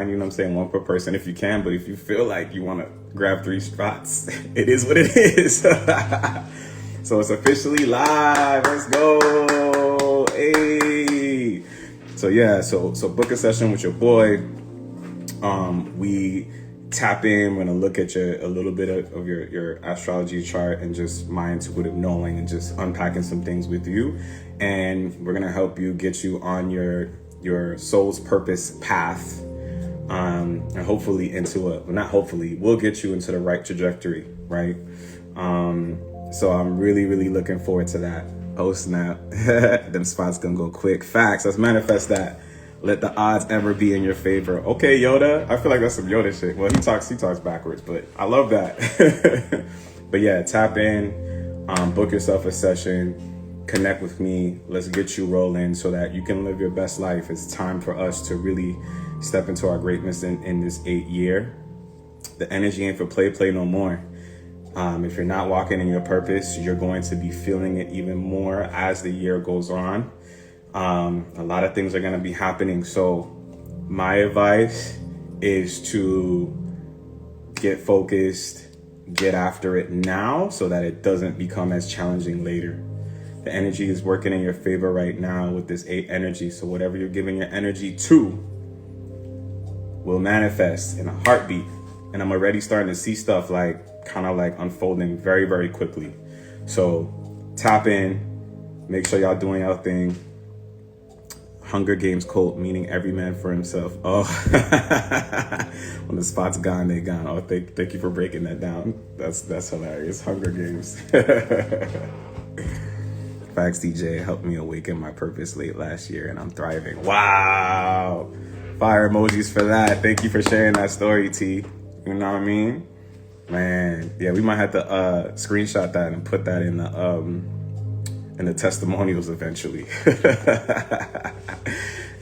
You know what I'm saying? One per person if you can, but if you feel like you want to grab 3 spots, it is what it is. So it's officially live. Let's go. Hey. So yeah, so book a session with your boy. We tap in. We're gonna look at a little bit of your astrology chart and just my intuitive knowing and just unpacking some things with you. And we're gonna help you get you on your soul's purpose path. And hopefully we'll get you into the right trajectory, right? So I'm really looking forward to that. Oh snap. Them spots gonna go quick. Facts. Let's manifest that. Let the odds ever be in your favor. Okay, Yoda. I feel like that's some Yoda shit. Well, he talks backwards, but I love that. But yeah, tap in, book yourself a session, connect with me. Let's get you rolling so that you can live your best life. It's time for us to really step into our greatness in this 8th year. The energy ain't for play no more. If you're not walking in your purpose, you're going to be feeling it even more as the year goes on. A lot of things are going to be happening. So my advice is to get focused, get after it now so that it doesn't become as challenging later. The energy is working in your favor right now with this 8 energy. So whatever you're giving your energy to will manifest in a heartbeat. And I'm already starting to see stuff kind of unfolding very quickly. So tap in, make sure y'all doing y'all thing. Hunger Games cult, meaning every man for himself. Oh, when the spot's gone, they gone. Oh, thank you for breaking that down. That's hilarious. Hunger Games. Facts, DJ helped me awaken my purpose late last year, and I'm thriving. Wow. Fire emojis for that. Thank you for sharing that story, T. You know what I mean? Man, yeah, we might have to screenshot that and put that in the testimonials eventually.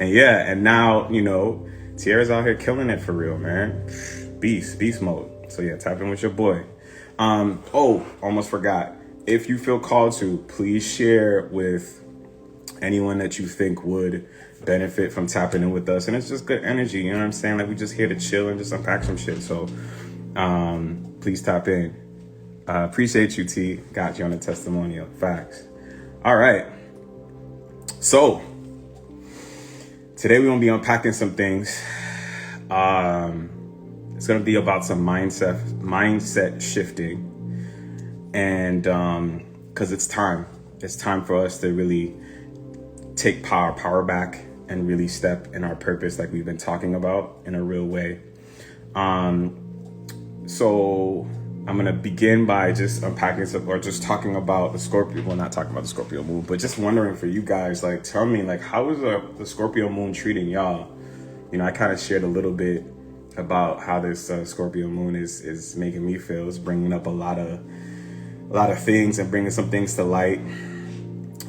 And yeah, and now, Tierra's out here killing it for real, man. Beast mode. So yeah, tap in with your boy. Almost forgot. If you feel called to, please share with anyone that you think would benefit from tapping in with us. And it's just good energy, you know what I'm saying? Like, we just here to chill and just unpack some shit. So please tap in. Appreciate you, T. Got you on the testimonial. Facts. All right. So today we're going to be unpacking some things. It's going to be about some mindset shifting. And because it's time for us to really take power back and really step in our purpose like we've been talking about in a real way. So I'm going to begin by just unpacking just talking about the Scorpio. Well, not talking about the Scorpio moon, but just wondering for you guys, tell me, how is the Scorpio moon treating y'all? I kind of shared a little bit about how this Scorpio moon is making me feel. It's bringing up a lot of things and bringing some things to light.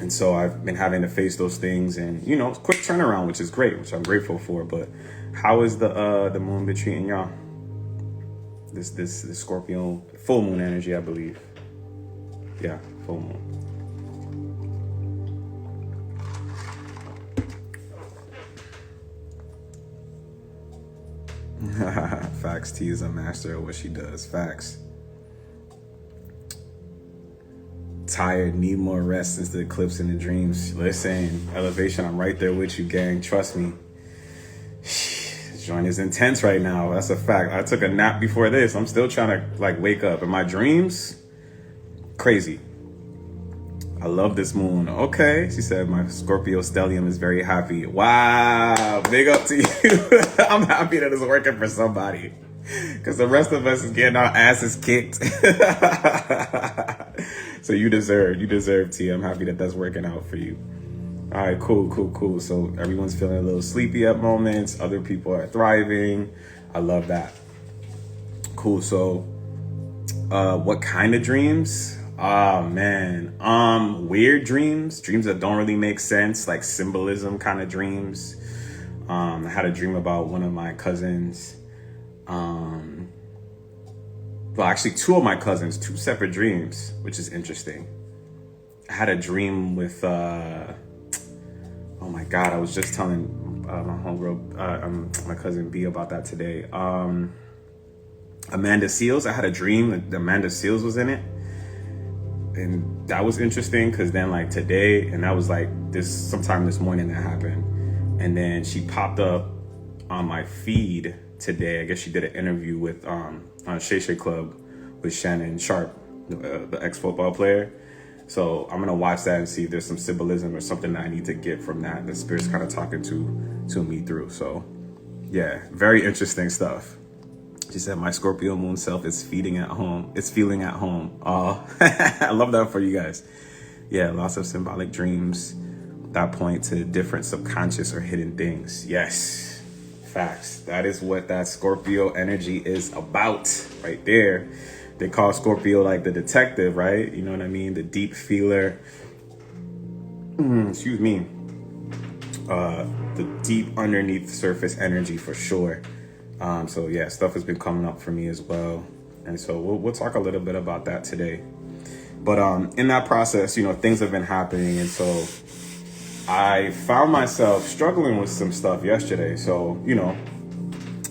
And so I've been having to face those things and, quick turnaround, which is great, which I'm grateful for. But how is the moon been treating y'all? This Scorpio full moon energy, I believe. Yeah, full moon. Facts. T is a master of what she does. Facts. Tired, need more rest since the eclipse and the dreams. Listen, elevation, I'm right there with you, gang. Trust me. This joint is intense right now. That's a fact. I took a nap before this. I'm still trying to wake up. And my dreams, crazy. I love this moon. Okay. She said my Scorpio stellium is very happy. Wow. Big up to you. I'm happy that it's working for somebody. Because the rest of us is getting our asses kicked. So you deserve, T. I'm happy that that's working out for you. All right, cool. So everyone's feeling a little sleepy at moments. Other people are thriving. I love that. Cool. So what kind of dreams? Oh, man. Weird dreams that don't really make sense, like symbolism kind of dreams. I had a dream about one of my cousins. Well, actually, 2 of my cousins, 2 separate dreams, which is interesting. I had a dream with, oh my God, I was just telling my homegirl, my cousin B about that today. Amanda Seals, I had a dream that Amanda Seals was in it. And that was interesting because then like today, and that was like sometime this morning that happened. And then she popped up on my feed today. I guess she did an interview with on Shay Shay Club with Shannon Sharp, the ex-football player. So I'm gonna watch that and see if there's some symbolism or something that I need to get from that. The spirit's kind of talking to me through. So yeah, very interesting stuff. She said, my Scorpio moon self is feeding at home. It's feeling at home. Oh, I love that for you guys. Yeah, lots of symbolic dreams that point to different subconscious or hidden things. Yes, facts. That is what that Scorpio energy is about right there. They call Scorpio like the detective, right? You know what I mean? The deep feeler. Excuse me. The deep underneath surface energy for sure. So yeah, stuff has been coming up for me as well. And so we'll talk a little bit about that today. But in that process, you know, things have been happening. And so I found myself struggling with some stuff yesterday. So, you know,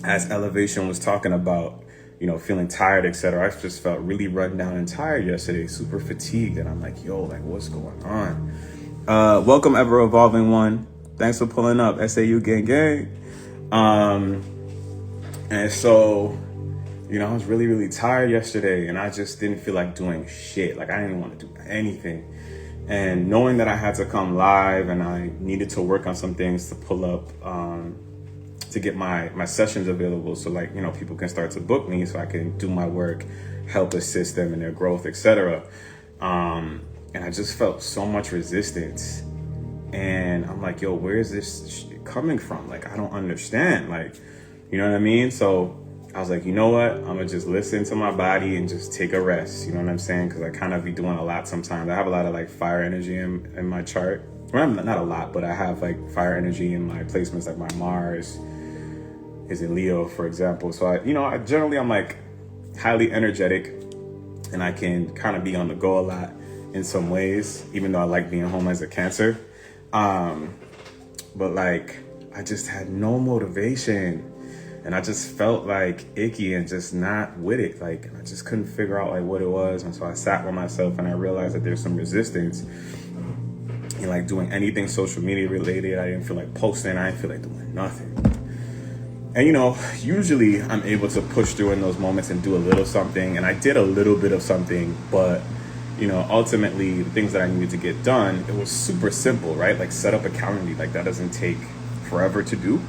as Elevation was talking about, you know, feeling tired, etc., I just felt really run down and tired yesterday, super fatigued. And I'm like, yo, like what's going on? Welcome, ever evolving one. Thanks for pulling up. SAU gang gang. And so, you know, I was really, really tired yesterday and I just didn't feel like doing shit. Like I didn't want to do anything. And knowing that I had to come live and I needed to work on some things to pull up, to get my sessions available. So like, you know, people can start to book me so I can do my work, help assist them in their growth, etc. And I just felt so much resistance. And I'm like, yo, where is this coming from? Like, I don't understand. Like, you know what I mean? So I was like, you know what? I'm gonna just listen to my body and just take a rest. You know what I'm saying? Because I kind of be doing a lot sometimes. I have a lot of like fire energy in my chart. Well, not a lot, but I have like fire energy in my placements. Like my Mars is in Leo, for example. So I'm like highly energetic, and I can kind of be on the go a lot in some ways, even though I like being home as a Cancer. But like I just had no motivation. And I just felt like icky and just not with it. Like I just couldn't figure out like what it was. And so I sat with myself and I realized that there's some resistance in like doing anything social media related. I didn't feel like posting. I didn't feel like doing nothing. And you know, usually I'm able to push through in those moments and do a little something. And I did a little bit of something, but you know, ultimately the things that I needed to get done, it was super simple, right? Like set up a calendar. Like that doesn't take forever to do.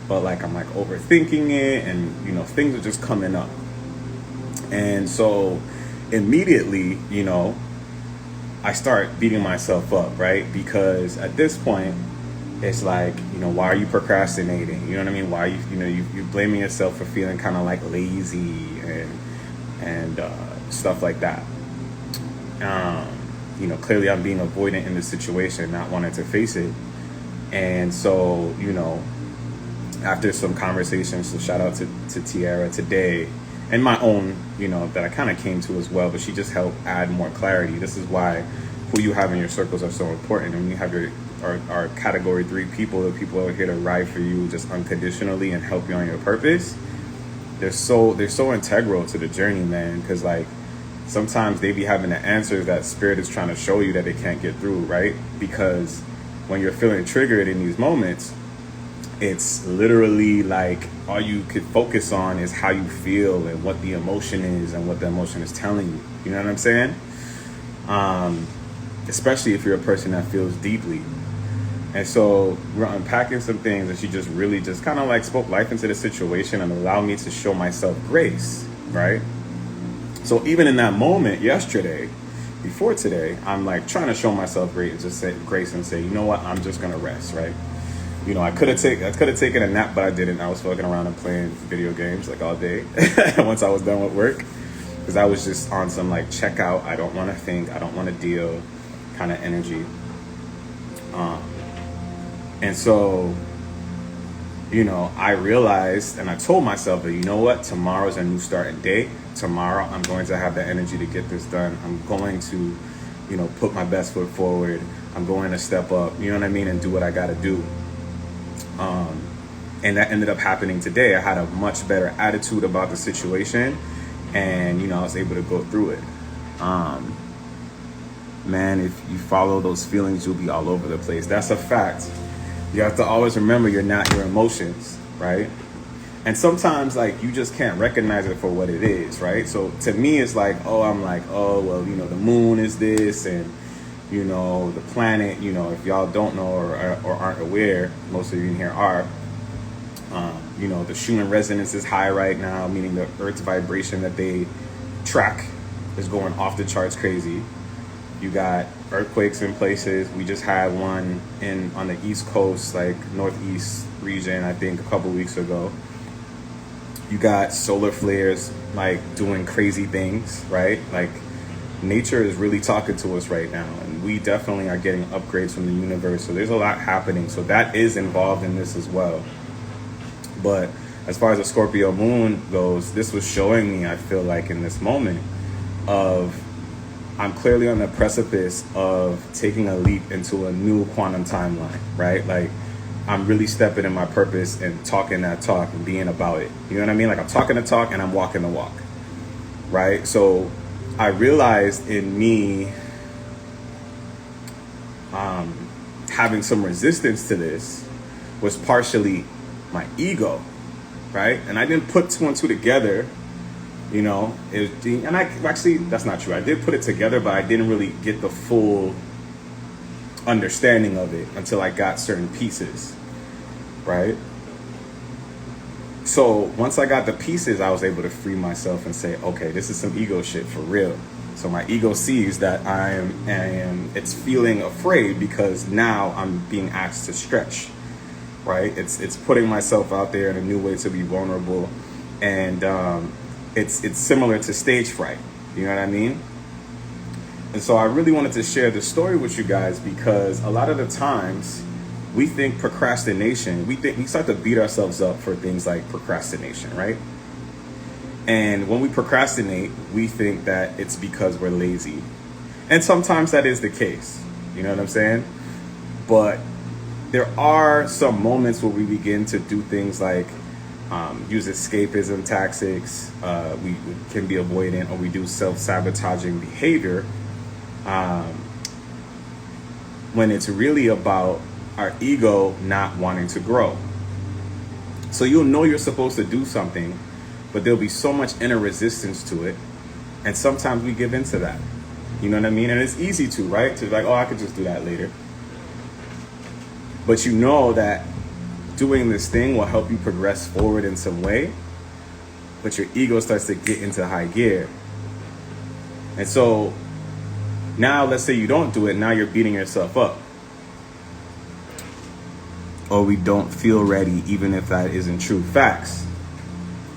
But like I'm like overthinking it and you know things are just coming up. And so immediately, you know, I start beating myself up, right? Because at this point it's like, you know, why are you procrastinating? You know what I mean? Why you're blaming yourself for feeling kind of like lazy and stuff like that. You know, clearly I'm being avoidant in this situation, not wanting to face it. And so, you know, after some conversations, so shout out to Tiara today, and my own, you know, that I kind of came to as well, but she just helped add more clarity. This is why who you have in your circles are so important. And when you have our category 3 people, the people who are here to ride for you just unconditionally and help you on your purpose, they're so integral to the journey, man. Because like sometimes they be having the answers that spirit is trying to show you that they can't get through, right? Because when you're feeling triggered in these moments, it's literally like all you could focus on is how you feel and what the emotion is and what the emotion is telling you. You know what I'm saying? Especially if you're a person that feels deeply. And so we're unpacking some things, and she just really just kind of like spoke life into the situation and allowed me to show myself grace, right? So even in that moment yesterday, before today, I'm like trying to show myself grace and say, you know what, I'm just gonna rest, right? You know, I could have taken a nap, but I didn't. I was fucking around and playing video games like all day once I was done with work, because I was just on some like check out, I don't want to think, I don't want to deal kind of energy. And so, you know, I realized and I told myself that, you know what, tomorrow's a new starting day. Tomorrow I'm going to have the energy to get this done. I'm going to, you know, put my best foot forward. I'm going to step up, you know what I mean, and do what I got to do. And that ended up happening today. I had a much better attitude about the situation, and I was able to go through it. Man, if you follow those feelings, you'll be all over the place. That's a fact. You have to always remember you're not your emotions, right? And sometimes, like, you just can't recognize it for what it is, right? So to me, it's like, well, the moon is this, and the planet, if y'all don't know or aren't aware, most of you in here are, the Schumann resonance is high right now, meaning the Earth's vibration that they track is going off the charts crazy. You got earthquakes in places. We just had one on the East Coast, like Northeast region, I think a couple weeks ago. You got solar flares, like, doing crazy things, right? Like, nature is really talking to us right now, and we definitely are getting upgrades from the universe. So there's a lot happening. So that is involved in this as well. But as far as the Scorpio moon goes, this was showing me, I feel like, in this moment of, I'm clearly on the precipice of taking a leap into a new quantum timeline, right? Like, I'm really stepping in my purpose and talking that talk and being about it. You know what I mean? Like, I'm talking the talk and I'm walking the walk, right? So I realized in me having some resistance to this was partially my ego, right? And I didn't put two and two together, and actually, that's not true. I did put it together, but I didn't really get the full understanding of it until I got certain pieces, right? So once I got the pieces, I was able to free myself and say, okay, this is some ego shit for real. So my ego sees that it's feeling afraid because now I'm being asked to stretch, right? It's putting myself out there in a new way to be vulnerable. And it's similar to stage fright. You know what I mean? And so I really wanted to share this story with you guys because a lot of the times we think procrastination, we start to beat ourselves up for things like procrastination, right? And when we procrastinate, we think that it's because we're lazy. And sometimes that is the case. You know what I'm saying? But there are some moments where we begin to do things like use escapism tactics, we can be avoidant, or we do self-sabotaging behavior when it's really about our ego not wanting to grow. So you'll know you're supposed to do something, but there'll be so much inner resistance to it, and sometimes we give into that. You know what I mean? And it's easy to, right? To be like, oh, I could just do that later. But you know that doing this thing will help you progress forward in some way, but your ego starts to get into high gear. And so now, let's say you don't do it, now you're beating yourself up. Or we don't feel ready, even if that isn't true. Facts.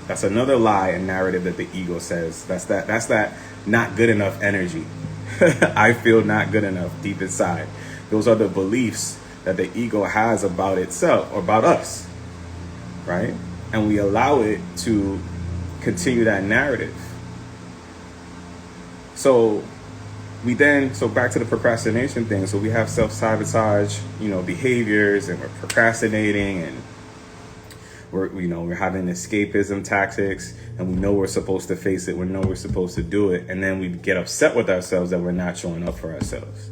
That's another lie and narrative that the ego says. That's that not good enough energy. I feel not good enough deep inside. Those are the beliefs that the ego has about itself or about us, right? And we allow it to continue that narrative. So back to the procrastination thing. So we have self-sabotage, behaviors, and we're procrastinating, and we're having escapism tactics, and we know we're supposed to face it. We know we're supposed to do it. And then we get upset with ourselves that we're not showing up for ourselves.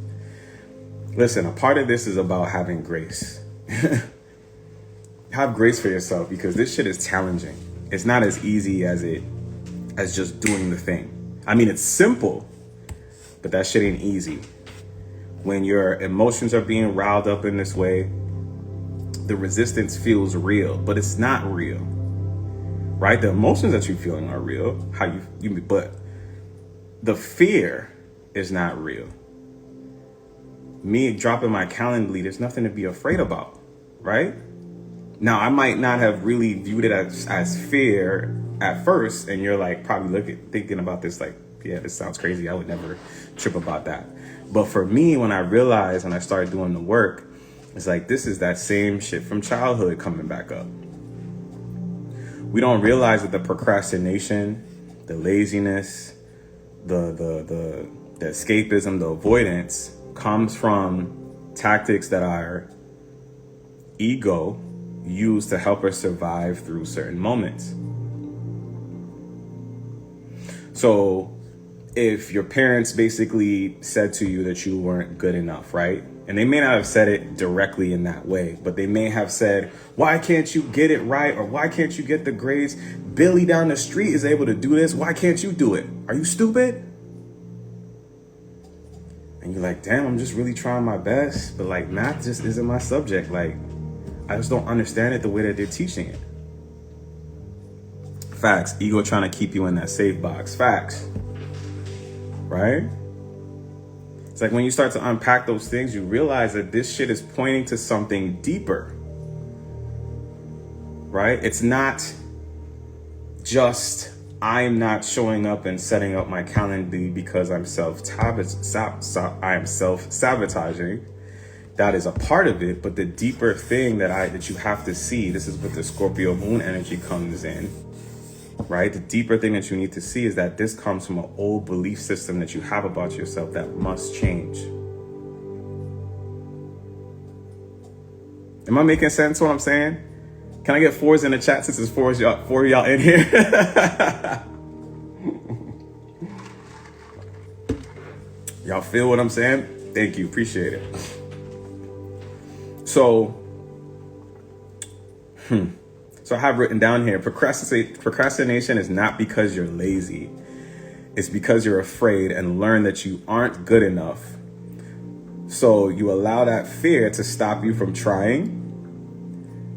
Listen, a part of this is about having grace. Have grace for yourself, because this shit is challenging. It's not as easy as just doing the thing. I mean, it's simple, but that shit ain't easy. When your emotions are being riled up in this way, the resistance feels real, but it's not real, right? The emotions that you're feeling are real, but the fear is not real. Me dropping my Calendly, there's nothing to be afraid about, right? Now, I might not have really viewed it as fear at first, and you're like probably thinking about this like, yeah, this sounds crazy. I would never trip about that. But for me, when I realized, when I started doing the work, it's like, this is that same shit from childhood coming back up. We don't realize that the procrastination, the laziness, the escapism, the avoidance comes from tactics that our ego use to help her survive through certain moments. So if your parents basically said to you that you weren't good enough, right? And they may not have said it directly in that way, but they may have said, why can't you get it right? Or why can't you get the grades? Billy down the street is able to do this. Why can't you do it? Are you stupid? And you're like, damn, I'm just really trying my best. But like, math just isn't my subject. Like, I just don't understand it the way that they're teaching it. Facts. Ego trying to keep you in that safe box. Facts. Right? It's like when you start to unpack those things, you realize that this shit is pointing to something deeper. Right? It's not just I'm not showing up and setting up my calendar because I'm self-sabotaging. That is a part of it, but the deeper thing that you have to see, this is what the Scorpio moon energy comes in. Right? The deeper thing that you need to see is that this comes from an old belief system that you have about yourself that must change. Am I making sense what I'm saying? Can I get fours in the chat since it's four of y'all in here? Y'all feel what I'm saying? Thank you. Appreciate it. So I have written down here, procrastination is not because you're lazy. It's because you're afraid and learn that you aren't good enough. So you allow that fear to stop you from trying.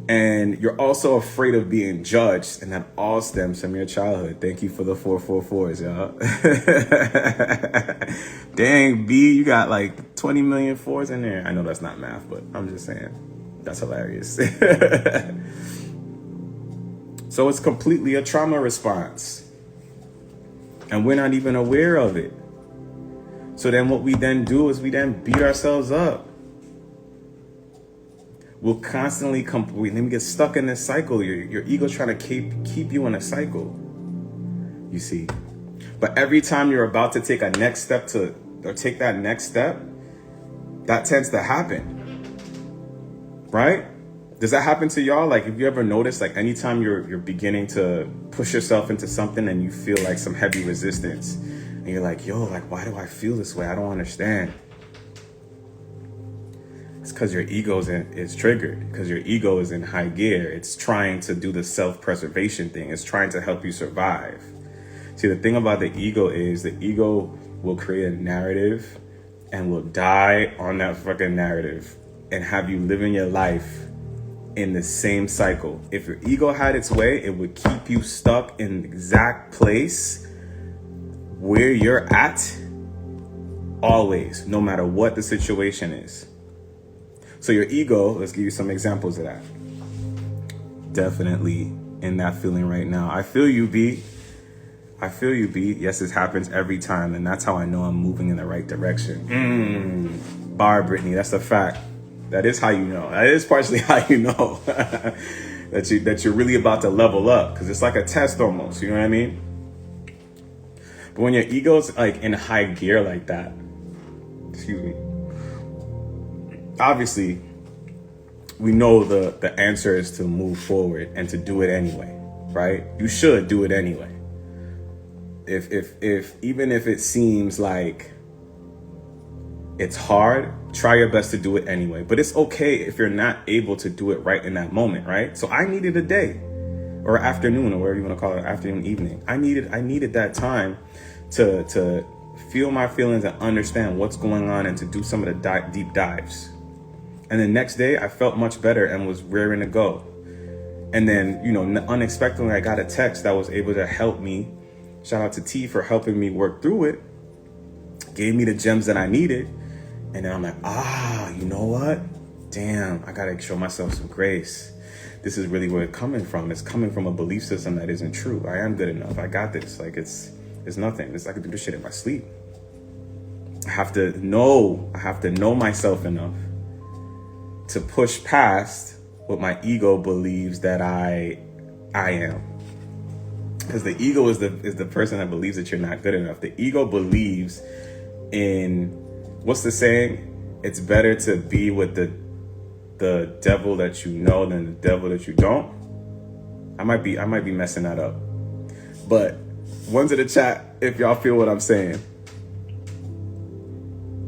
And you're also afraid of being judged. And that all stems from your childhood. Thank you for the 444s, y'all. Dang, B, you got like 20 million fours in there. I know that's not math, but I'm just saying. That's hilarious. So it's completely a trauma response. And we're not even aware of it. So then what we then do is we then beat ourselves up. We'll constantly then we get stuck in this cycle. Your ego's trying to keep you in a cycle. You see. But every time you're about to take a next step take that next step, that tends to happen. Right? Does that happen to y'all? Like, have you ever noticed, like, anytime you're beginning to push yourself into something and you feel like some heavy resistance and you're like, yo, like, why do I feel this way? I don't understand. It's because your ego is triggered, because your ego is in high gear. It's trying to do the self-preservation thing. It's trying to help you survive. See, the thing about the ego is the ego will create a narrative and will die on that fucking narrative and have you living your life in the same cycle. If your ego had its way, it would keep you stuck in the exact place where you're at always, no matter what the situation is. So your ego, let's give you some examples of that. Definitely in that feeling right now. I feel you, B. I feel you, B. Yes, this happens every time, and that's how I know I'm moving in the right direction. Bar, Brittany, that's a fact. That is how you know. That is partially how you know that you're really about to level up, because it's like a test almost. You know what I mean? But when your ego's like in high gear like that, excuse me. Obviously, we know the answer is to move forward and to do it anyway, right? You should do it anyway. If even if it seems like it's hard, try your best to do it anyway. But it's okay if you're not able to do it right in that moment, right? So I needed a day or afternoon or whatever you want to call it, afternoon, evening. I needed that time to feel my feelings and understand what's going on and to do some of the deep dives. And the next day I felt much better and was raring to go. And then, unexpectedly I got a text that was able to help me. Shout out to T for helping me work through it. Gave me the gems that I needed. And then I'm like, you know what? Damn, I gotta show myself some grace. This is really where it's coming from. It's coming from a belief system that isn't true. I am good enough. I got this. Like it's nothing. I can do this shit in my sleep. I have to know myself enough to push past what my ego believes that I am. Because the ego is the person that believes that you're not good enough. The ego believes in, what's the saying? It's better to be with the the devil that you know than the devil that you don't. I might be messing that up. But ones in the chat if y'all feel what I'm saying.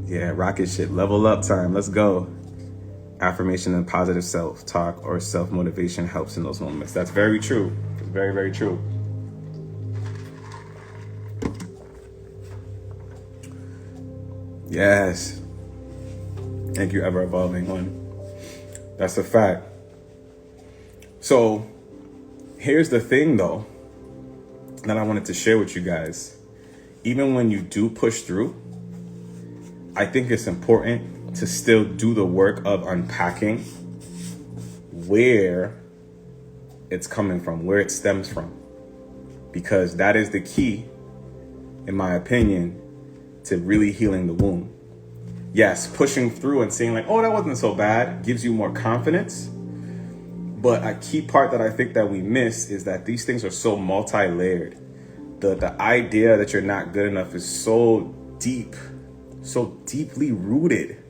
Yeah, rocket ship, level up time. Let's go. Affirmation and positive self-talk or self-motivation helps in those moments. That's very true. It's very, very true. Yes. Thank you, ever evolving one. That's a fact. So here's the thing though, that I wanted to share with you guys. Even when you do push through, I think it's important to still do the work of unpacking where it's coming from, where it stems from. Because that is the key, in my opinion, to really healing the wound. Yes, pushing through and saying like, oh, that wasn't so bad, gives you more confidence. But a key part that I think that we miss is that these things are so multi-layered. The idea that you're not good enough is so deep, so deeply rooted,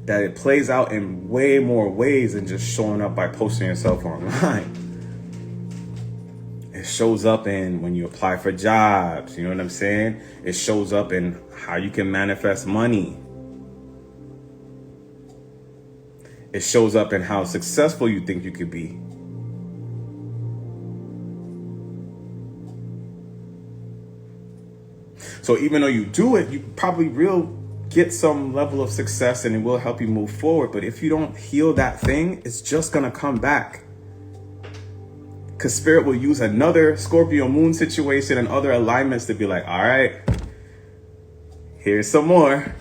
that it plays out in way more ways than just showing up by posting yourself online. It shows up in when you apply for jobs, you know what I'm saying? It shows up in how you can manifest money. It shows up in how successful you think you could be. So even though you do it, you probably will get some level of success and it will help you move forward. But if you don't heal that thing, it's just going to come back. Because spirit will use another Scorpio moon situation and other alignments to be like, all right, here's some more.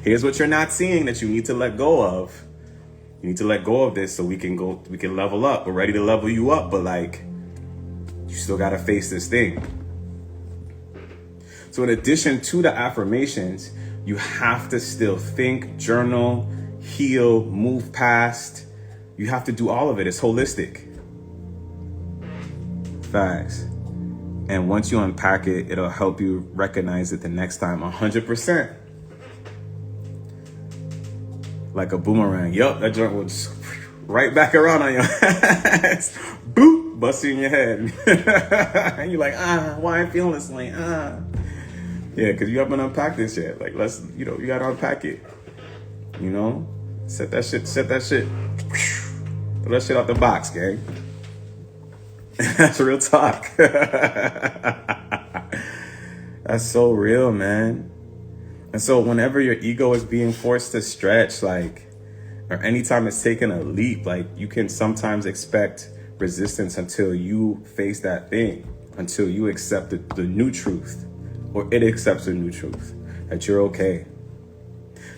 Here's what you're not seeing that you need to let go of. You need to let go of this so we can level up. We're ready to level you up, but like, you still got to face this thing. So in addition to the affirmations, you have to still think, journal, heal, move past. You have to do all of it. It's holistic. Facts. And once you unpack it, it'll help you recognize it the next time 100%. Like a boomerang. Yup, that joint will just right back around on your ass. Boop, bust you in your head. And you're like, why am I feeling this way? Yeah, because you haven't unpacked this yet. Like, you gotta unpack it. You know? Set that shit. Throw that shit out the box, gang. That's real talk. That's so real, man. And so whenever your ego is being forced to stretch, like, or anytime it's taking a leap, like, you can sometimes expect resistance until you face that thing, until you accept the new truth, or it accepts the new truth, that you're okay.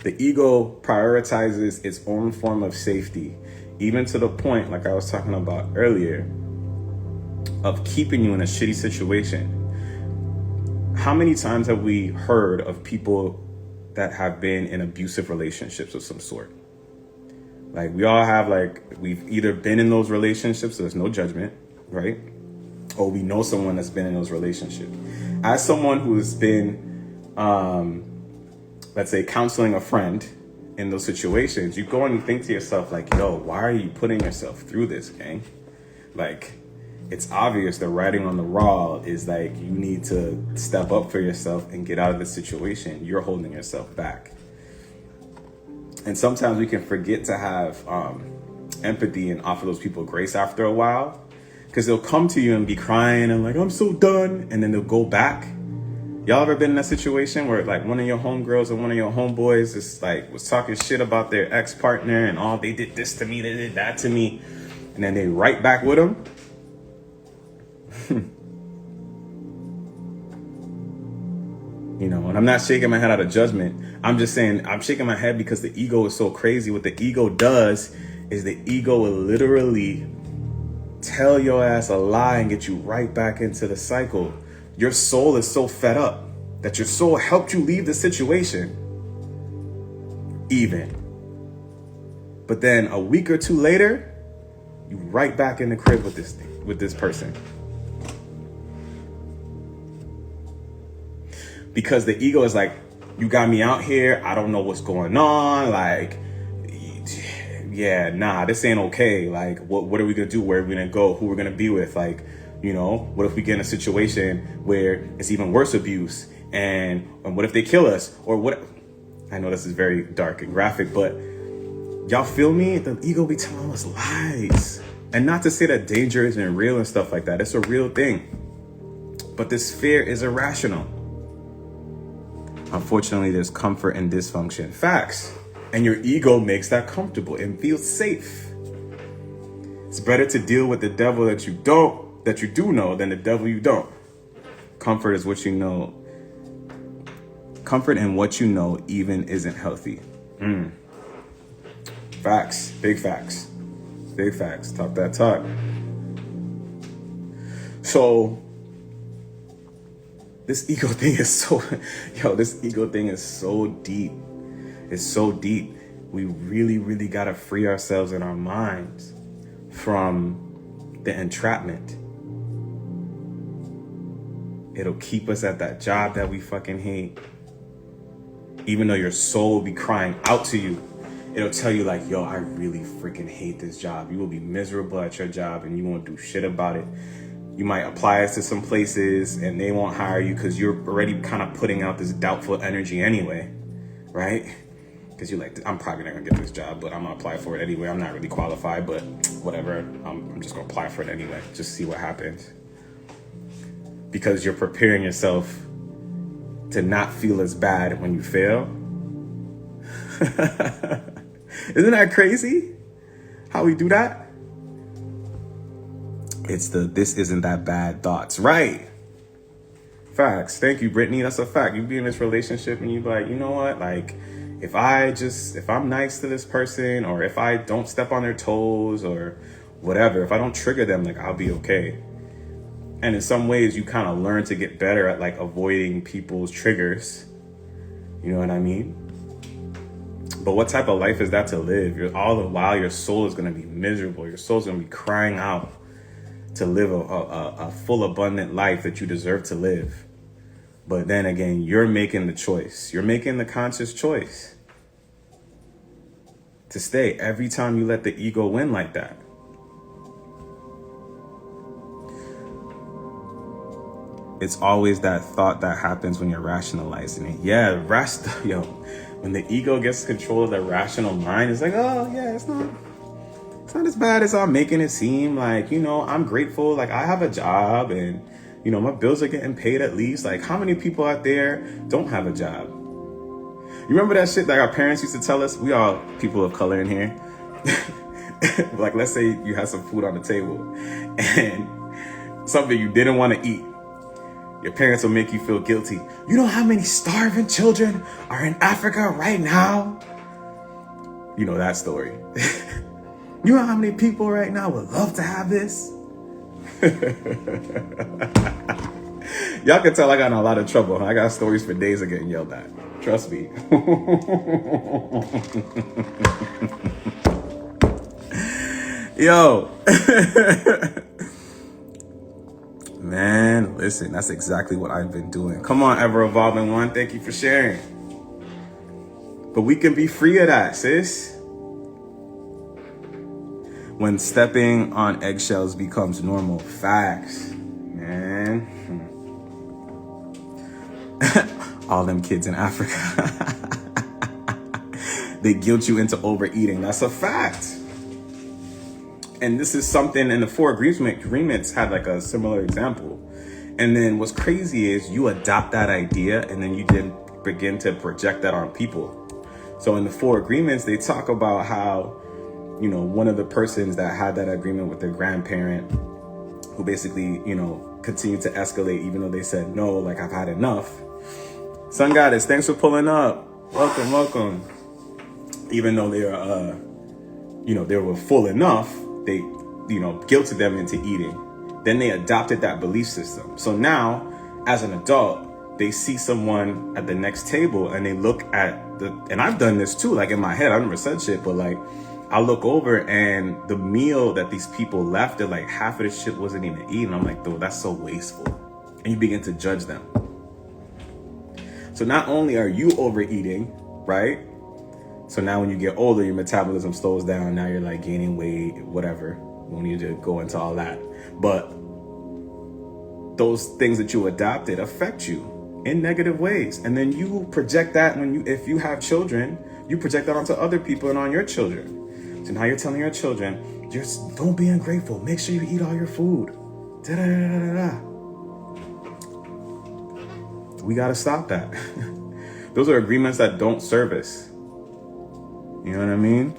The ego prioritizes its own form of safety, even to the point, like I was talking about earlier, of keeping you in a shitty situation. How many times have we heard of people that have been in abusive relationships of some sort? Like, we all have, like, we've either been in those relationships, so there's no judgment, right? Or we know someone that's been in those relationships. As someone who's been, let's say, counseling a friend in those situations, you go and you think to yourself, like, yo, why are you putting yourself through this, gang? Like, it's obvious the writing on the wall is like, you need to step up for yourself and get out of the situation. You're holding yourself back. And sometimes we can forget to have empathy and offer those people grace after a while, because they'll come to you and be crying and like, I'm so done. And then they'll go back. Y'all ever been in that situation where like one of your homegirls or one of your homeboys is like, was talking shit about their ex-partner and all, they did this to me, they did that to me. And then they right back with them. You know, and I'm not shaking my head out of judgment. I'm just saying, I'm shaking my head because the ego is so crazy. What the ego does is the ego will literally tell your ass a lie and get you right back into the cycle. Your soul is so fed up that your soul helped you leave the situation even. But then a week or two later, you right back in the crib with this person. Because the ego is like, you got me out here, I don't know what's going on, like, yeah, nah, this ain't okay. Like, what are we gonna do? Where are we gonna go? Who we're gonna be with? Like, what if we get in a situation where it's even worse abuse? And what if they kill us? Or what? I know this is very dark and graphic, but y'all feel me? The ego be telling us lies. And not to say that danger isn't real and stuff like that. It's a real thing. But this fear is irrational. Unfortunately, there's comfort in dysfunction. Facts. And your ego makes that comfortable and feels safe. It's better to deal with the devil that you do know than the devil you don't. Comfort is what you know. Comfort in what you know even isn't healthy. Facts. Big facts. Big facts. Talk that talk. So this ego thing is so deep. It's so deep. We really, really got to free ourselves in our minds from the entrapment. It'll keep us at that job that we fucking hate. Even though your soul will be crying out to you, it'll tell you like, yo, I really freaking hate this job. You will be miserable at your job and you won't do shit about it. You might apply it to some places and they won't hire you because you're already kind of putting out this doubtful energy anyway, right? Because you're like, I'm probably not gonna get this job, but I'm gonna apply for it anyway. I'm not really qualified, but whatever. I'm just gonna apply for it anyway. Just see what happens. Because you're preparing yourself to not feel as bad when you fail. Isn't that crazy? How we do that? It's the this isn't that bad thoughts, right? Facts. Thank you, Brittany. That's a fact. You be in this relationship and you be like, you know what? Like, if I'm nice to this person, or if I don't step on their toes or whatever, if I don't trigger them, like, I'll be okay. And in some ways you kind of learn to get better at like avoiding people's triggers. You know what I mean? But what type of life is that to live? All the while your soul is going to be miserable. Your soul's going to be crying out to live a full, abundant life that you deserve to live. But then again, you're making the choice. You're making the conscious choice to stay every time you let the ego win like that. It's always that thought that happens when you're rationalizing it. Yeah, when the ego gets control of the rational mind, it's like, oh yeah, it's not as bad as I'm making it seem. Like, I'm grateful. Like, I have a job and, my bills are getting paid at least. Like, how many people out there don't have a job? You remember that shit that our parents used to tell us? We all people of color in here. Like, let's say you had some food on the table and something you didn't want to eat. Your parents will make you feel guilty. You know how many starving children are in Africa right now? You know that story. You know how many people right now would love to have this? Y'all can tell I got in a lot of trouble. I got stories for days of getting yelled at. Trust me. Yo. Man, listen, that's exactly what I've been doing. Come on, ever evolving one. Thank you for sharing. But we can be free of that, sis. When stepping on eggshells becomes normal. Facts, man. All them kids in Africa. They guilt you into overeating. That's a fact. And this is something, and the 4 agreements had like a similar example. And then what's crazy is you adopt that idea and then you then begin to project that on people. So in the 4 agreements, they talk about how, one of the persons that had that agreement with their grandparent, who basically, continued to escalate even though they said, no, like, I've had enough. Sun Goddess, thanks for pulling up. Welcome. Even though they are, they were full enough, they, guilted them into eating. Then they adopted that belief system. So now, as an adult, they see someone at the next table and they look at and I've done this too, like in my head, I never said shit, but like, I look over and the meal that these people left, they're like, half of the shit wasn't even eaten. I'm like, though, that's so wasteful. And you begin to judge them. So not only are you overeating, right? So now when you get older, your metabolism slows down. Now you're like gaining weight, whatever. We don't need to go into all that. But those things that you adopted affect you in negative ways. And then you project that if you have children, you project that onto other people and on your children. So now you're telling your children, just don't be ungrateful. Make sure you eat all your food. Da-da-da-da-da-da. We got to stop that. Those are agreements that don't serve us. You know what I mean?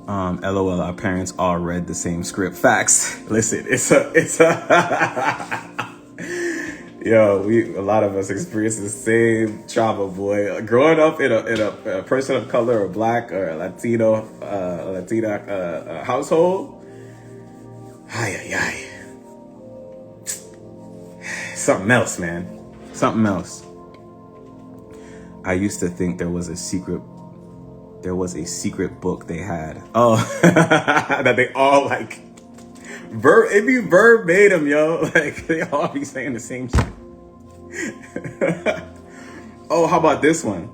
LOL, our parents all read the same script. Facts. Listen, it's a yo, a lot of us experience the same trauma, boy. Growing up in a person of color or black or a Latina household. Ay. Something else, man. Something else. I used to think there was a secret book they had. Oh, that they all like. It be verbatim, yo. Like they all be saying the same shit. Oh, how about this one?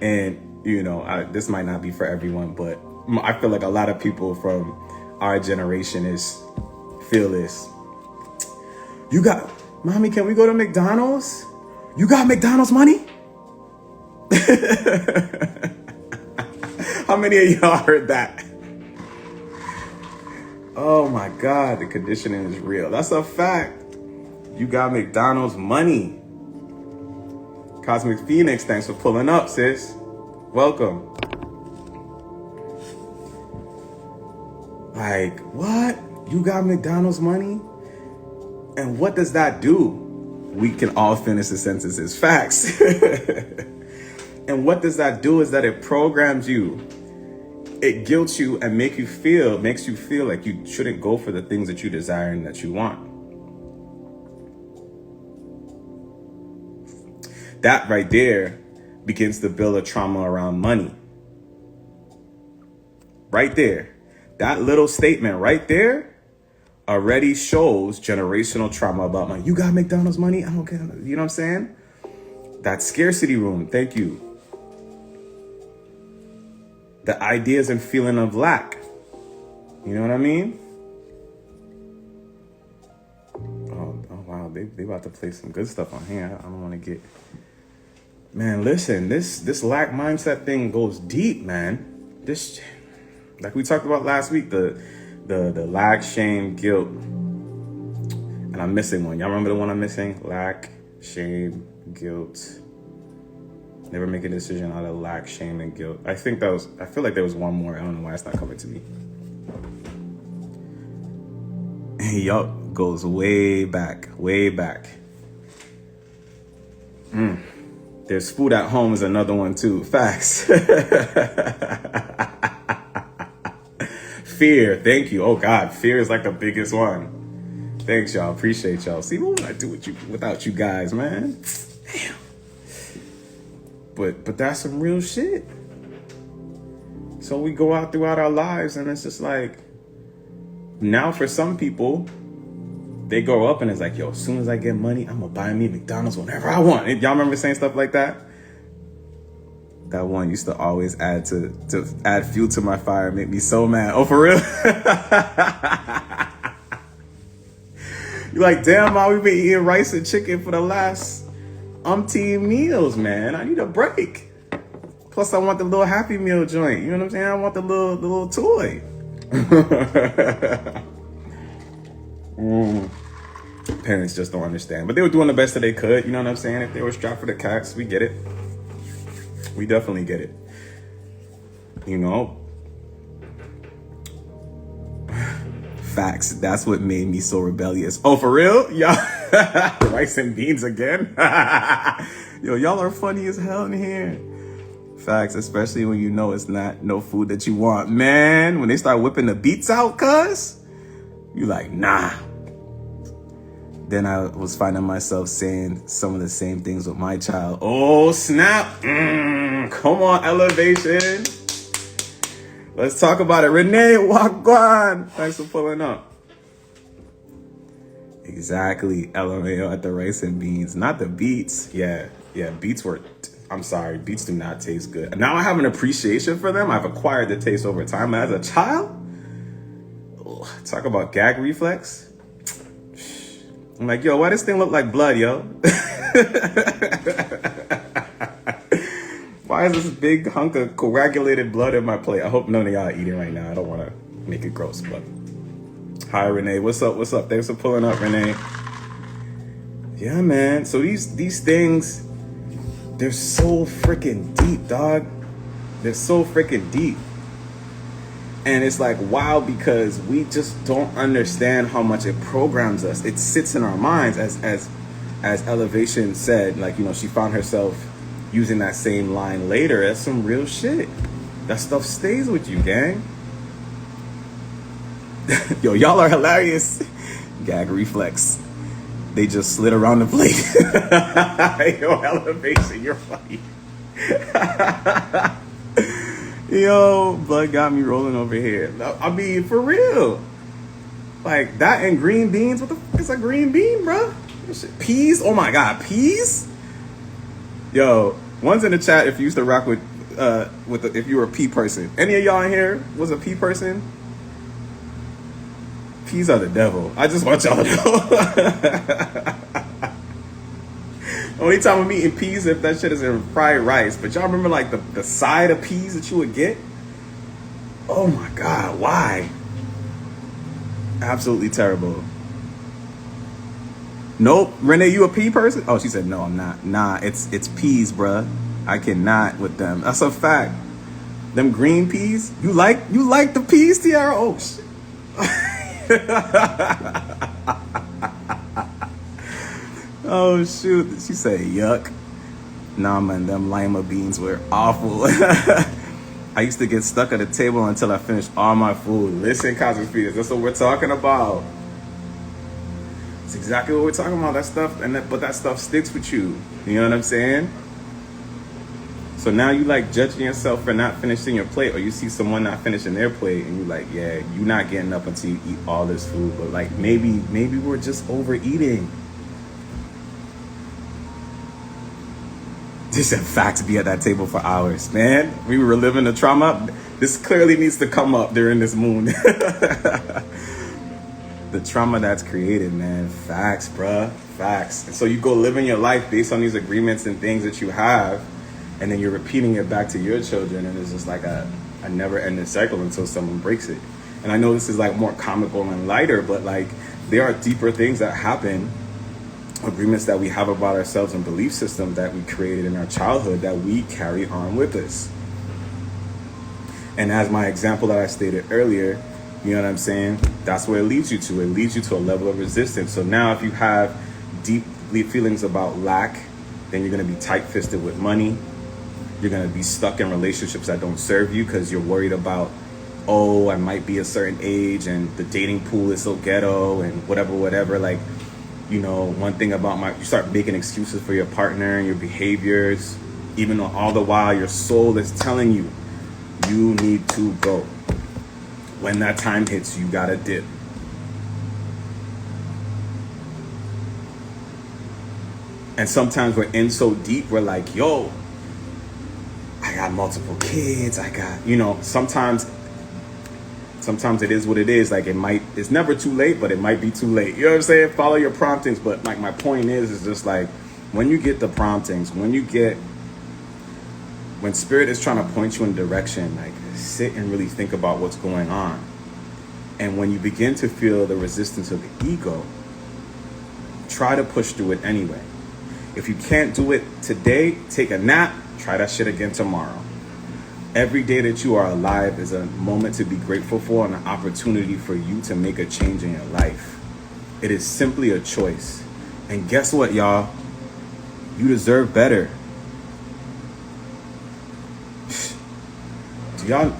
And this might not be for everyone, but I feel like a lot of people from our generation feel this. Mommy, can we go to McDonald's? You got McDonald's money? How many of y'all heard that? Oh my God, the conditioning is real. That's a fact. You got McDonald's money. Cosmic Phoenix, thanks for pulling up, sis. Welcome. Like, what? You got McDonald's money? And what does that do? We can all finish the sentences. Facts. And what does that do is that it programs you. It guilts you and makes you feel like you shouldn't go for the things that you desire and that you want. That right there begins to build a trauma around money. Right there. That little statement right there already shows generational trauma about money. You got McDonald's money? I don't care. You know what I'm saying? That scarcity room. Thank you. The ideas and feeling of lack. You know what I mean? Oh wow, they about to play some good stuff on here. I don't want to get... Man, listen, this lack mindset thing goes deep, man. This, like we talked about last week, the lack, shame, guilt. And I'm missing one. Y'all remember the one I'm missing? Lack, shame, guilt. Never make a decision out of lack, shame, and guilt. I feel like there was one more. I don't know why it's not coming to me. Yup, goes way back. There's food at home is another one too. Facts. Fear, thank you. Oh God, fear is like the biggest one. Thanks, y'all. Appreciate y'all. See, what would I do without you guys, man? Damn. But that's some real shit. So we go out throughout our lives and it's just like, now for some people, they grow up and it's like, yo, as soon as I get money, I'm gonna buy me McDonald's whenever I want. Y'all remember saying stuff like that? That one used to always add to add fuel to my fire, make me so mad. Oh, for real? You're like, damn, Mom, we've been eating rice and chicken for the last umpteen meals, man. I need a break. Plus, I want the little Happy Meal joint. You know what I'm saying? I want the little toy. Parents just don't understand. But they were doing the best that they could. You know what I'm saying? If they were strapped for the cats, we get it. We definitely get it. You know? Facts. That's what made me so rebellious. Oh, for real? Y'all, rice and beans again? Yo, y'all are funny as hell in here. Facts, especially when you know it's not no food that you want. Man, when they start whipping the beets out, cuz, you like, nah. Then I was finding myself saying some of the same things with my child. Oh, snap. Come on, elevation. Let's talk about it. Renee, Wagwan. Thanks for pulling up. Exactly. LMAO at the rice and beans. Not the beets. Yeah, beets were I'm sorry, beets do not taste good. Now I have an appreciation for them. I've acquired the taste over time. As a child, talk about gag reflex. I'm like, yo, why this thing look like blood, yo? Why is this big hunk of coagulated blood in my plate? I hope none of y'all are eating right now. I don't want to make it gross, but hi, Renee. What's up? What's up? Thanks for pulling up, Renee. Yeah, man. So these things, they're so freaking deep, dog. They're so freaking deep. And it's like, wow, because we just don't understand how much it programs us. It sits in our minds, as Elevation said, like, you know, she found herself using that same line later. That's some real shit. That stuff stays with you, gang. Yo, y'all are hilarious. Gag reflex. They just slid around the plate. Yo, Elevation, you're funny. Yo, blood got me rolling over here. I mean, for real. Like, that and green beans. What the fuck is a green bean, bro? Peas? Oh my God, peas? Yo, one's in the chat if you used to rock with if you were a pea person. Any of y'all in here was a pea person? Peas are the devil. I just want y'all to know. Only time I'm eating peas if that shit is in fried rice. But y'all remember like the side of peas that you would get? Oh my God, why? Absolutely terrible. Nope. Renee, you a pea person? Oh, she said no, I'm not. Nah, it's peas, bruh. I cannot with them. That's a fact. Them green peas? You like the peas, Tiara? Oh shit. Oh shoot, she said yuck. Nah, man, them lima beans were awful. I used to get stuck at the table until I finished all my food. Listen, Cosmic Feeders, that's what we're talking about. It's exactly what we're talking about. That stuff, but that stuff sticks with you. You know what I'm saying? So now you like judging yourself for not finishing your plate, or you see someone not finishing their plate, and you like, yeah, you're not getting up until you eat all this food. But like maybe we're just overeating. This in fact be at that table for hours, man. We were reliving the trauma. This clearly needs to come up during this moon. The trauma that's created, man. Facts, bruh. Facts. And so you go living your life based on these agreements and things that you have, and then you're repeating it back to your children, and it's just like a never-ending cycle until someone breaks it. And I know this is like more comical and lighter, but like there are deeper things that happen, agreements that we have about ourselves and belief systems that we created in our childhood that we carry on with us. And as my example that I stated earlier, you know what I'm saying? That's where it leads you to. It leads you to a level of resistance. So now if you have deep feelings about lack, then you're going to be tight-fisted with money. You're going to be stuck in relationships that don't serve you because you're worried about, oh, I might be a certain age and the dating pool is so ghetto and whatever. Like, you know, one thing about you start making excuses for your partner and your behaviors, even though all the while your soul is telling you, you need to go. When that time hits, you gotta dip. And sometimes we're in so deep, we're like, yo, I got multiple kids, you know, sometimes it is what it is. Like it's never too late, but it might be too late. You know what I'm saying? Follow your promptings. But like my point is just like when you get the promptings, when spirit is trying to point you in a direction, like sit and really think about what's going on. And when you begin to feel the resistance of the ego, try to push through it anyway. If you can't do it today, take a nap, try that shit again tomorrow. Every day that you are alive is a moment to be grateful for and an opportunity for you to make a change in your life. It is simply a choice. And guess what, y'all? You deserve better. Do y'all...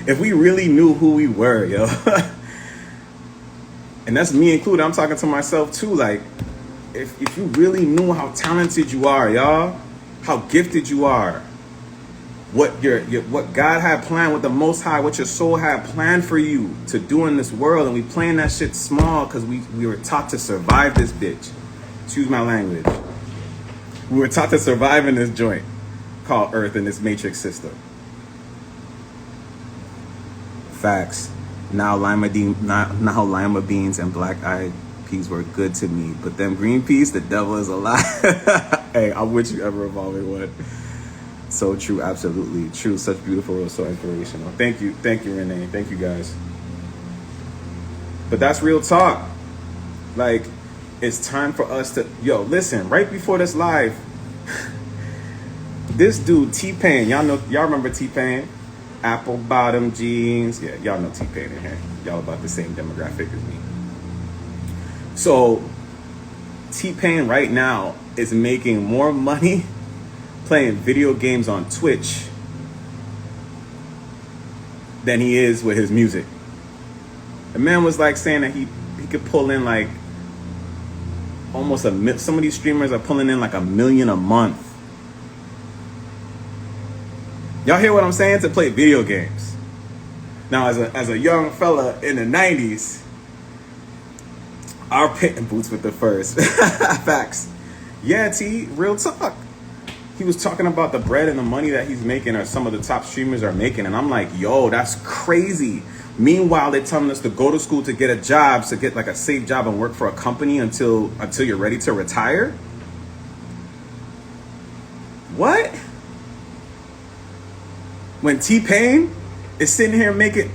If we really knew who we were, yo. And that's me included. I'm talking to myself too. Like, if you really knew how talented you are, y'all, how gifted you are, what what God had planned, what the Most High, what your soul had planned for you to do in this world, and we playing that shit small because we were taught to survive this bitch. Excuse my language. We were taught to survive in this joint called Earth, in this matrix system. Facts. Now lima beans and black-eyed peas were good to me, but them green peas, the devil is a lie. Hey, I'm with you, ever evolving one. So true, absolutely true. Such beautiful, so inspirational. Thank you, Renee. Thank you, guys. But that's real talk. Like, it's time for us to, listen, right before this live, this dude, T-Pain, y'all remember T-Pain? Apple bottom jeans. Yeah, y'all know T-Pain in here. Y'all about the same demographic as me. So, T-Pain right now is making more money playing video games on Twitch than he is with his music. The man was like saying that he could pull in like almost some of these streamers are pulling in like $1 million a month. Y'all hear what I'm saying? To play video games. Now, as a young fella in the 90s, our pitting boots with the first. Facts. Yeah, T, real talk. He was talking about the bread and the money that he's making, or some of the top streamers are making. And I'm like, yo, that's crazy. Meanwhile, they're telling us to go to school to get a job, to get like a safe job and work for a company until you're ready to retire. What? When T-Pain is sitting here making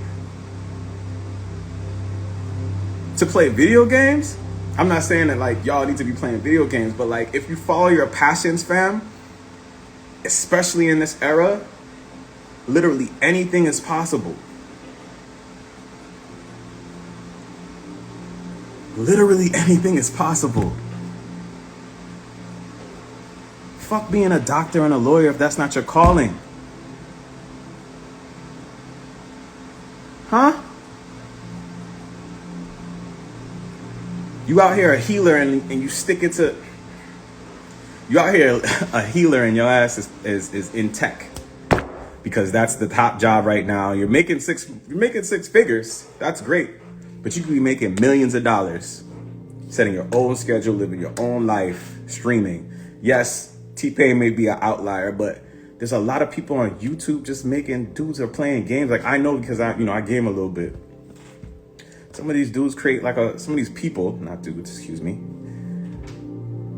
to play video games? I'm not saying that like y'all need to be playing video games, but like if you follow your passions, fam, especially in this era, literally anything is possible. Literally anything is possible. Fuck being a doctor and a lawyer if that's not your calling. Huh? You out here a healer and you stick it to... You out here a healer and your ass is in tech. Because that's the top job right now. You're making six figures. That's great. But you could be making millions of dollars, setting your own schedule, living your own life, streaming. Yes, T-Pain may be an outlier, but there's a lot of people on YouTube just making dudes are playing games. Like I know because I game a little bit. Some of these dudes create some of these people, not dudes, excuse me.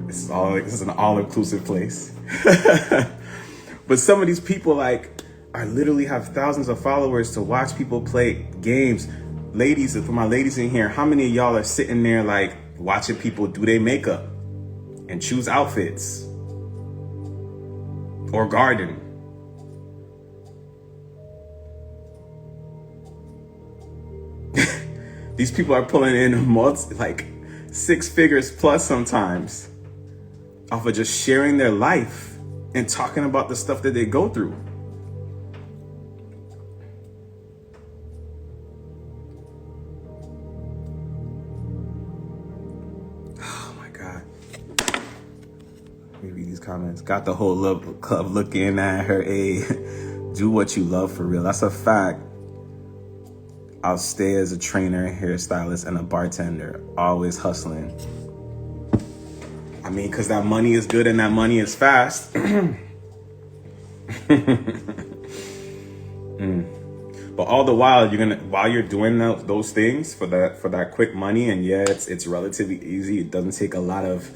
This is an all-inclusive place. But some of these people are literally have thousands of followers to watch people play games. Ladies, for my ladies in here, how many of y'all are sitting there watching people do their makeup and choose outfits or garden? These people are pulling in 6 figures plus sometimes off of just sharing their life and talking about the stuff that they go through. Comments. Got the whole love club looking at her. Do what you love for real. That's a fact. I'll stay as a trainer, hairstylist, and a bartender. Always hustling. I mean, because that money is good and that money is fast. But all the while, while you're doing those things for that quick money, and yeah, it's relatively easy. It doesn't take a lot of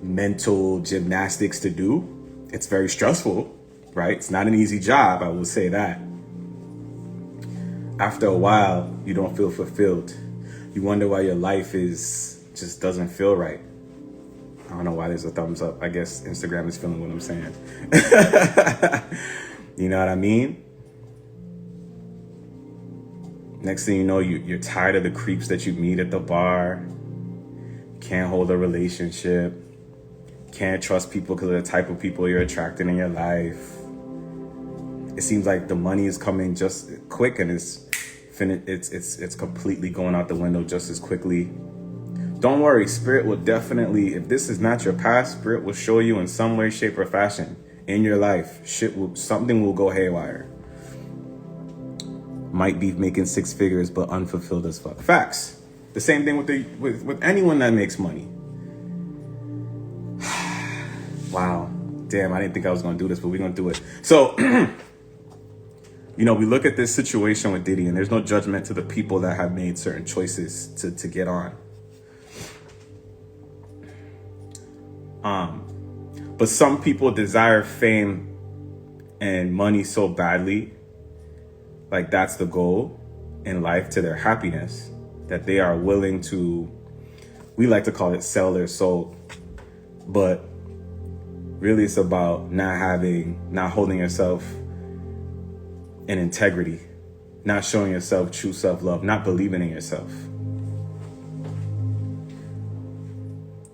mental gymnastics to do. It's very stressful, right? It's not an easy job, I will say that. After a while, you don't feel fulfilled. You wonder why your life just doesn't feel right. I don't know why there's a thumbs up. I guess Instagram is feeling what I'm saying. You know what I mean? Next thing you know, you're tired of the creeps that you meet at the bar. Can't hold a relationship. Can't trust people because of the type of people you're attracting in your life. It seems like the money is coming just quick and it's completely going out the window just as quickly. Don't worry, Spirit will definitely, if this is not your past, Spirit will show you in some way, shape, or fashion in your life. Something will go haywire. Might be making 6 figures, but unfulfilled as fuck. Facts. The same thing with anyone that makes money. Wow. Damn, I didn't think I was going to do this, but we're going to do it. So, we look at this situation with Diddy, and there's no judgment to the people that have made certain choices to get on. But some people desire fame and money so badly, like that's the goal in life to their happiness, that they are willing to, we like to call it sell their soul. But really it's about not holding yourself in integrity, not showing yourself true self-love, not believing in yourself.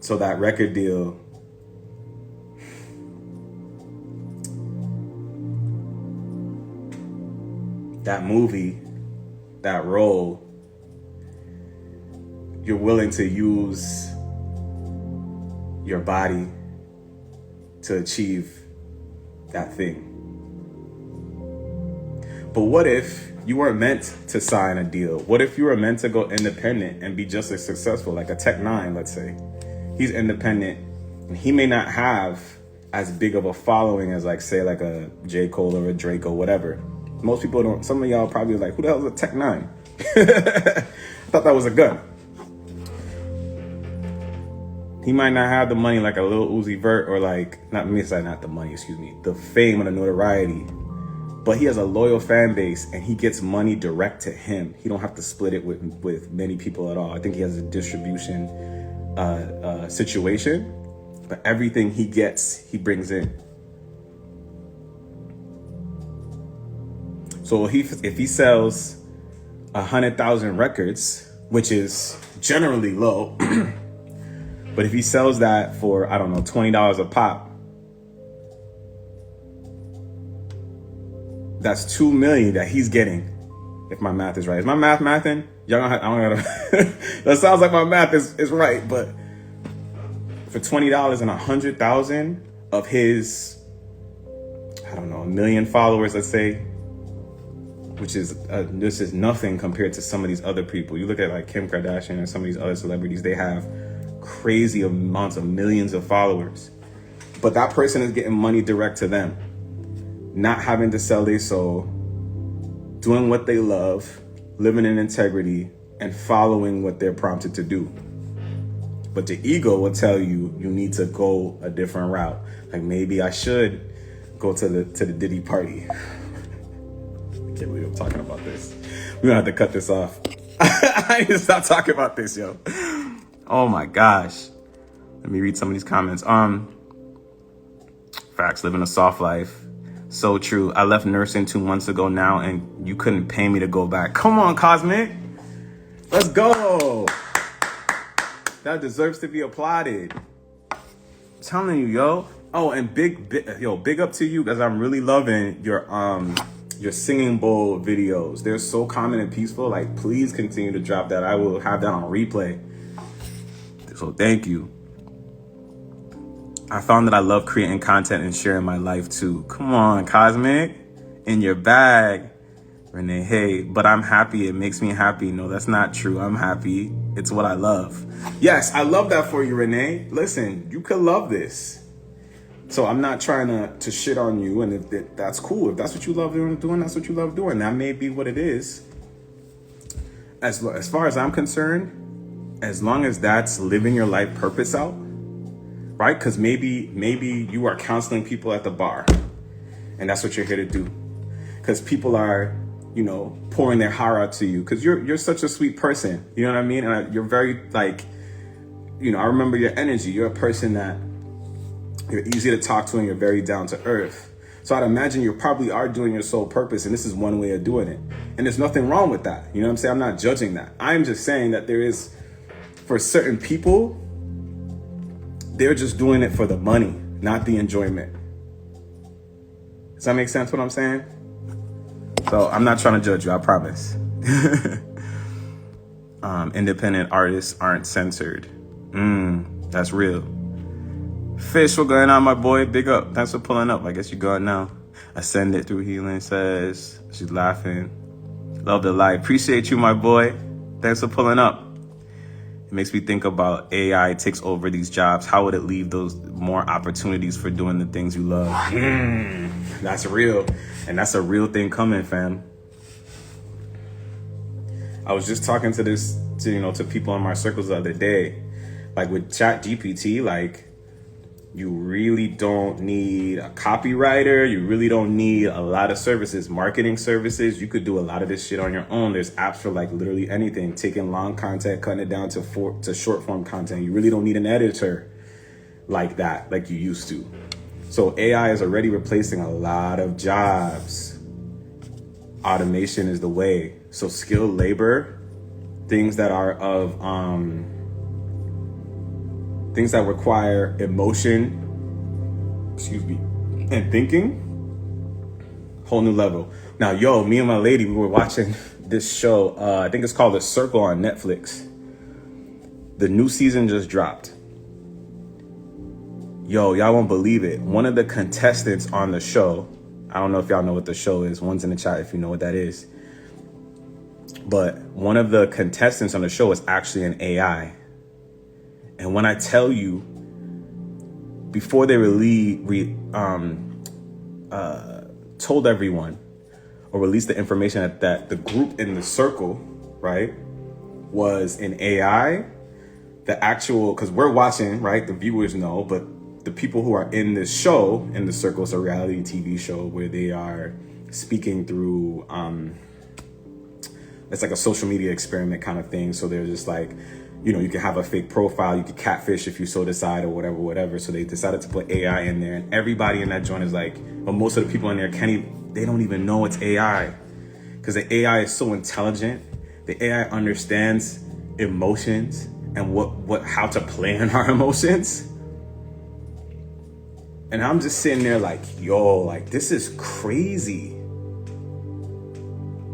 So that record deal, that movie, that role, you're willing to use your body to achieve that thing. But what if you weren't meant to sign a deal? What if you were meant to go independent and be just as successful, like a Tech 9, let's say? He's independent, and he may not have as big of a following as, like, say, like a J. Cole or a Drake or whatever. Most people don't. Some of y'all probably like, who the hell is a Tech 9? I thought that was a gun. He might not have the money like a Lil Uzi Vert, or like, not the money, the fame or the notoriety. But he has a loyal fan base, and he gets money direct to him. He don't have to split it with many people at all. I think he has a distribution situation, but everything he gets, he brings in. So if he sells 100,000 records, which is generally low, but if he sells that for, I don't know, $20 a pop, that's $2 million that he's getting. If my math is right, is my math mathing? Y'all don't gotta. That sounds like my math is right, but for $20 and 100,000 of his, I don't know, 1 million followers, let's say, which is this is nothing compared to some of these other people. You look at like Kim Kardashian and some of these other celebrities, they have crazy amounts of millions of followers, but that person is getting money direct to them, not having to sell their soul, doing what they love, living in integrity, and following what they're prompted to do. But the ego will tell you need to go a different route. Like, maybe I should go to the Diddy party. I can't believe I'm talking about this. We're gonna have to cut this off. I need to stop talking about this, yo. Oh my gosh. Let me read some of these comments. Facts, living a soft life. So true. I left nursing 2 months ago now, and you couldn't pay me to go back. Come on, Cosmic. Let's go. That deserves to be applauded. I'm telling you, yo. Oh, and big up to you, because I'm really loving your singing bowl videos. They're so calm and peaceful. Like, please continue to drop that. I will have that on replay. So thank you. I found that I love creating content and sharing my life too. Come on, Cosmic. In your bag. Renee, hey, but I'm happy. It makes me happy. No, that's not true. I'm happy. It's what I love. Yes, I love that for you, Renee. Listen, you could love this. So I'm not trying to shit on you. And if that's cool. If that's what you love doing, that's what you love doing. That may be what it is. As far as I'm concerned, as long as that's living your life purpose out, right? Because maybe you are counseling people at the bar, and that's what you're here to do. Because people are, pouring their heart out to you. Because you're such a sweet person. You know what I mean? And you're very, like, I remember your energy. You're a person that you're easy to talk to, and you're very down to earth. So I'd imagine you probably are doing your soul purpose, and this is one way of doing it. And there's nothing wrong with that. You know what I'm saying? I'm not judging that. I'm just saying that there is, for certain people, they're just doing it for the money, not the enjoyment. Does that make sense what I'm saying? So I'm not trying to judge you, I promise. Independent artists aren't censored. That's real. Fish, what's going on, my boy? Big up. Thanks for pulling up. I guess you're going now. Ascended through healing says, she's laughing. Love the light. Appreciate you, my boy. Thanks for pulling up. It makes me think about AI takes over these jobs. How would it leave those more opportunities for doing the things you love? That's real. And that's a real thing coming, fam. I was just talking to people in my circles the other day. Like with Chat GPT, like you really don't need a copywriter. You really don't need a lot of services, marketing services. You could do a lot of this shit on your own. There's apps for like literally anything, taking long content, cutting it down to short form content. You really don't need an editor like that, like you used to. So AI is already replacing a lot of jobs. Automation is the way. So skilled labor, things that are of, things that require emotion, and thinking, whole new level. Now, me and my lady, we were watching this show. I think it's called The Circle on Netflix. The new season just dropped. Y'all won't believe it. One of the contestants on the show, I don't know if y'all know what the show is. One's in the chat if you know what that is. But one of the contestants on the show is actually an AI. And when I tell you, before they told everyone or released the information that the group in the circle, right, was an AI, the actual, because we're watching, right, the viewers know, but the people who are in this show, in the circle, it's a reality TV show where they are speaking through, it's like a social media experiment kind of thing. So they're just like, you can have a fake profile, you could catfish if you so decide or whatever. So they decided to put AI in there, and everybody in that joint is like, but most of the people in there they don't even know it's AI, because the AI is so intelligent. The AI understands emotions and how to play on our emotions. And I'm just sitting there like, this is crazy.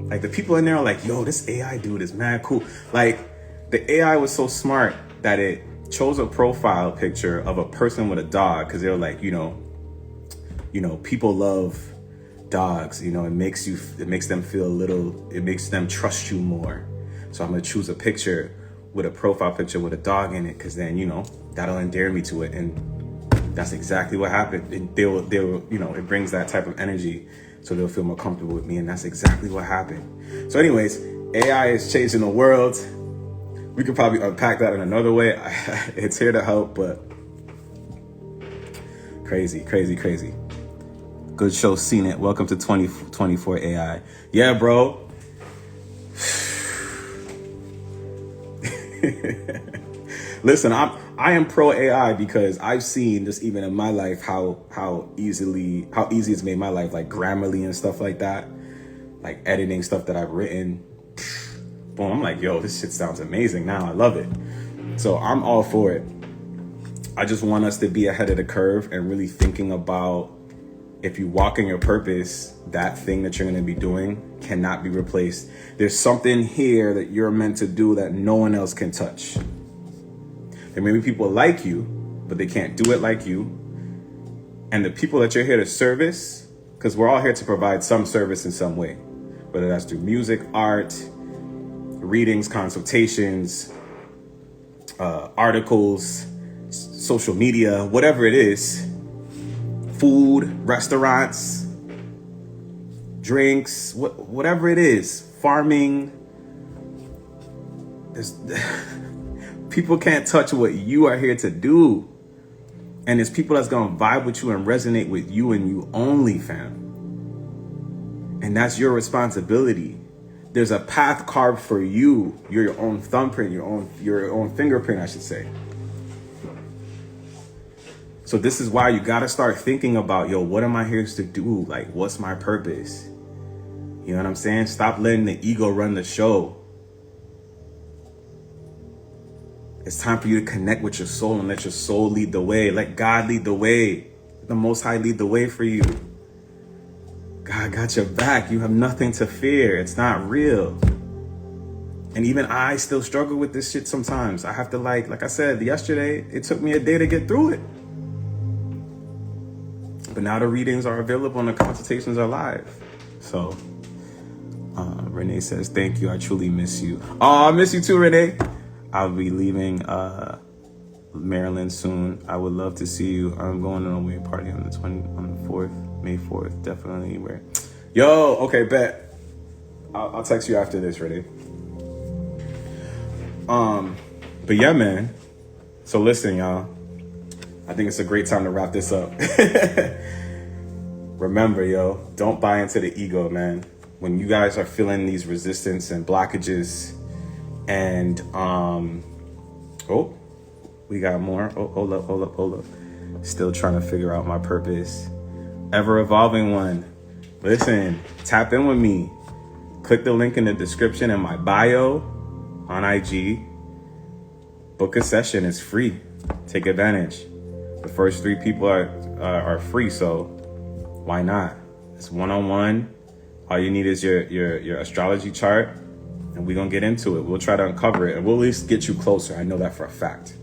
Like the people in there are like, this AI dude is mad cool. Like, the AI was so smart that it chose a profile picture of a person with a dog, because they were like, people love dogs. It makes them feel it makes them trust you more. So I'm gonna choose a picture with a profile picture with a dog in it, because then that'll endear me to it. And that's exactly what happened. And they'll it brings that type of energy, so they'll feel more comfortable with me. And that's exactly what happened. So anyways, AI is changing the world. We could probably unpack that in another way. It's here to help, but crazy. Good show, seen it. Welcome to 2024 AI. Yeah, bro. Listen, I am pro AI because I've seen just even in my life how easy it's made my life, like Grammarly and stuff like that, like editing stuff that I've written. Boom, I'm like, this shit sounds amazing now. I love it. So I'm all for it. I just want us to be ahead of the curve and really thinking about, if you walk in your purpose, that thing that you're going to be doing cannot be replaced. There's something here that you're meant to do that no one else can touch. There may be people like you, but they can't do it like you. And the people that you're here to service, because we're all here to provide some service in some way, whether that's through music, art, readings, consultations, articles, social media, whatever it is, food, restaurants, drinks, whatever it is, farming. People can't touch what you are here to do. And there's people that's going to vibe with you and resonate with you and you only, fam. And that's your responsibility. There's a path carved for you. You're your own thumbprint, your own fingerprint, I should say. So this is why you got to start thinking about, what am I here to do? Like, what's my purpose? You know what I'm saying? Stop letting the ego run the show. It's time for you to connect with your soul and let your soul lead the way. Let God lead the way. Let the Most High lead the way for you. God got your back. You have nothing to fear. It's not real. And even I still struggle with this shit sometimes. I have to like I said yesterday, it took me a day to get through it. But now the readings are available and the consultations are live. So Renee says, thank you. I truly miss you. Oh, I miss you too, Renee. I'll be leaving Maryland soon. I would love to see you. I'm going on a way party on the 4th, May 4th. Definitely where. Yo, okay, bet. I'll text you after this, ready? But yeah, man. So listen, y'all. I think it's a great time to wrap this up. Remember, yo, don't buy into the ego, man. When you guys are feeling these resistance and blockages and, oh, we got more. Oh, hold up. Still trying to figure out my purpose. Ever evolving one. Listen, tap in with me. Click the link in the description in my bio on IG. Book a session. It's free. Take advantage. The first 3 people are free, so why not? It's one-on-one. All you need is your astrology chart, and we're gonna get into it. We'll try to uncover it, and we'll at least get you closer. I know that for a fact.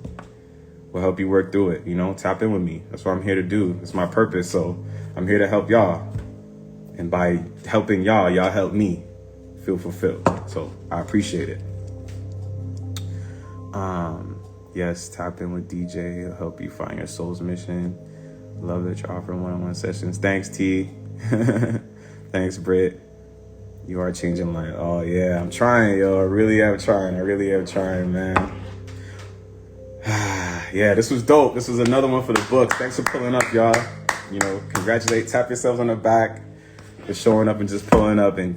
We'll help you work through it. You know, tap in with me. That's what I'm here to do. It's my purpose. So I'm here to help y'all, and by helping y'all help me feel fulfilled. So I appreciate it. Yes, tap in with DJ. He'll help you find your soul's mission. Love that you're offering one-on-one sessions. Thanks, T. Thanks, Britt. You are changing life. Oh, yeah. I'm trying, yo. I really am trying, man. Yeah, this was dope. This was another one for the books. Thanks for pulling up, y'all. You know, tap yourselves on the back for showing up and just pulling up and